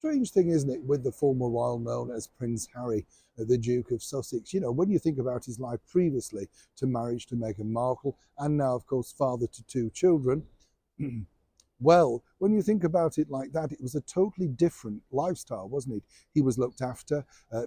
Strange thing, isn't it, with the former royal known as Prince Harry, the Duke of Sussex. You know, when you think about his life previously to marriage to Meghan Markle, and now, of course, father to two children, well, when you think about it like that, it was a totally different lifestyle, wasn't it? He was looked after,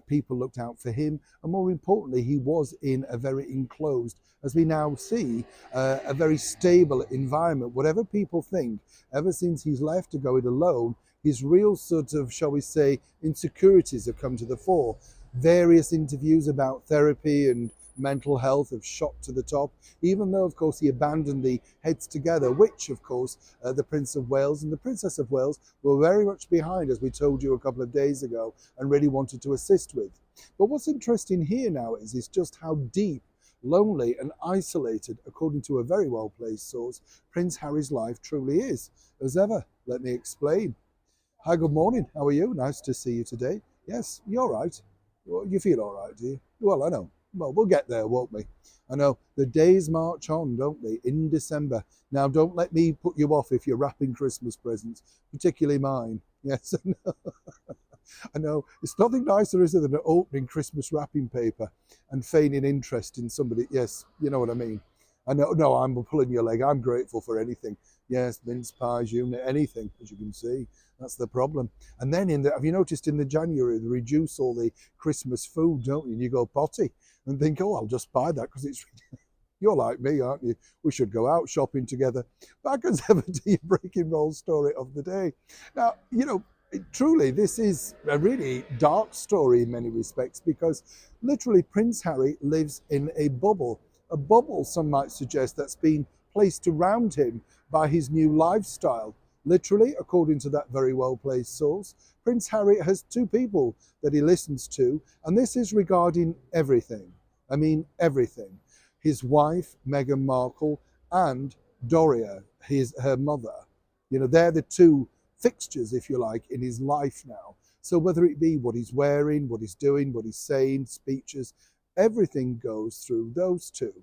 people looked out for him, and more importantly, he was in a very enclosed, as we now see, a very stable environment. Whatever people think, ever since he's left to go it alone, his real sort of, shall we say, insecurities have come to the fore. Various interviews about therapy and mental health have shot to the top, even though, of course, he abandoned the Heads Together, which, of course, the Prince of Wales and the Princess of Wales were very much behind, as we told you a couple of days ago, and really wanted to assist with. But what's interesting here now is just how deep, lonely and isolated, according to a very well-placed source, Prince Harry's life truly is. As ever, let me explain. Hi, good morning. How are you? Nice to see you today. Yes, you're right. Well, you feel all right, do you? Well, I know. Well, we'll get there, won't we? I know. The days march on, don't they? In December. Now, don't let me put you off if you're wrapping Christmas presents, particularly mine. Yes, I know. I know. It's nothing nicer, is it, than opening Christmas wrapping paper and feigning interest in somebody. Yes, you know what I mean. I know. No, I'm pulling your leg. I'm grateful for anything. Yes, mince pies, you anything, as you can see. That's the problem. And then have you noticed in the January, they reduce all the Christmas food, don't you? And you go potty and think, oh, I'll just buy that because it's, you're like me, aren't you? We should go out shopping together. Back as ever to your breaking roll story of the day. Now, you know, truly, this is a really dark story in many respects because literally Prince Harry lives in a bubble. A bubble, some might suggest, that's been placed around him by his new lifestyle. Literally, according to that very well-placed source, Prince Harry has two people that he listens to, and this is regarding everything. I mean, everything. His wife, Meghan Markle, and Doria, her mother. You know, they're the two fixtures, if you like, in his life now. So whether it be what he's wearing, what he's doing, what he's saying, speeches, everything goes through those two.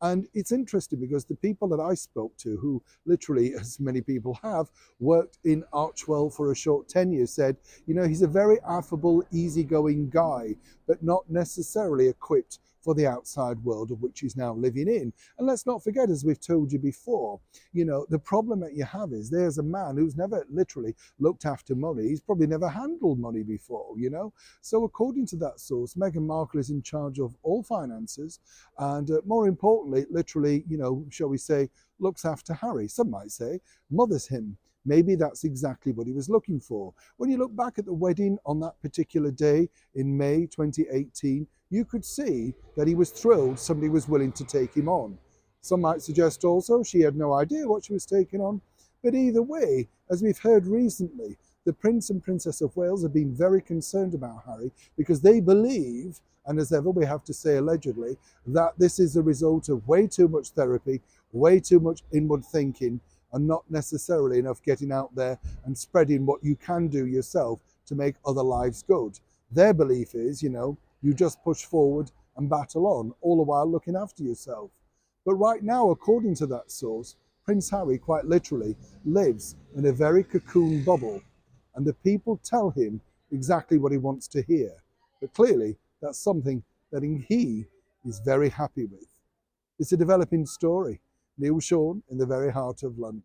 And it's interesting because the people that I spoke to, who literally, as many people have, worked in Archewell for a short tenure, said, you know, he's a very affable, easygoing guy, but not necessarily equipped for the outside world of which he's now living in. And let's not forget, as we've told you before, you know, the problem that you have is there's a man who's never literally looked after money. He's probably never handled money before, you know. So according to that source, Meghan Markle is in charge of all finances and more importantly, literally, you know, shall we say, looks after Harry. Some might say mothers him. Maybe that's exactly what he was looking for. When you look back at the wedding on that particular day in May 2018, you could see that he was thrilled somebody was willing to take him on. Some might suggest also she had no idea what she was taking on. But either way, as we've heard recently, the Prince and Princess of Wales have been very concerned about Harry because they believe, and as ever we have to say allegedly, that this is a result of way too much therapy, way too much inward thinking, and not necessarily enough getting out there and spreading what you can do yourself to make other lives good. Their belief is, you know, you just push forward and battle on, all the while looking after yourself. But right now, according to that source, Prince Harry quite literally lives in a very cocoon bubble, and the people tell him exactly what he wants to hear. But clearly, that's something that he is very happy with. It's a developing story. Neil Sean in the very heart of London.